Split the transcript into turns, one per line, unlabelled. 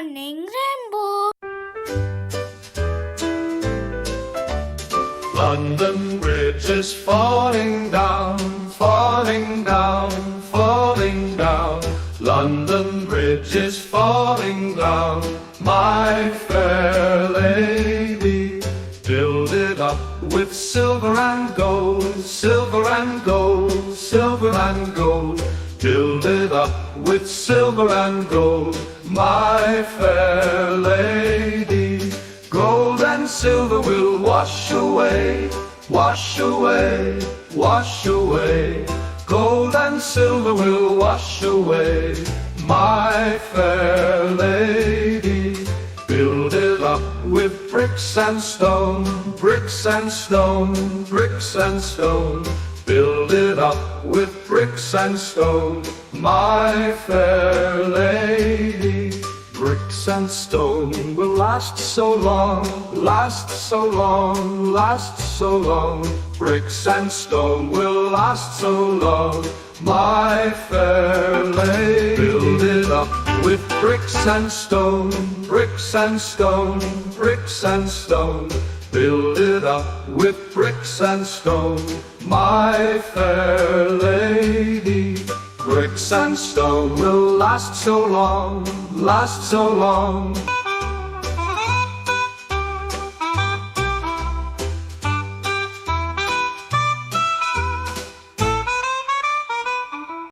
morning rainbow.
London Bridge is falling down, falling down, falling down. London Bridge is falling down, my fair lady. Build it up with silver and gold, silver and gold, silver and gold. Build it up with silver and gold, my fair lady. Gold and silver will wash away, wash away, wash away. Gold and silver will wash away, my fair lady. Build it up with bricks and stone, bricks and stone, bricks and stone. Build it up with bricks and stone, my fair lady. Bricks and stone will last so long, last so long, last so long. Bricks and stone will last so long, my fair lady. Build it up with bricks and stone, bricks and stone, bricks and stone. Build it up with bricks and stone, my fair lady. Bricks and stone will last so long, last so long.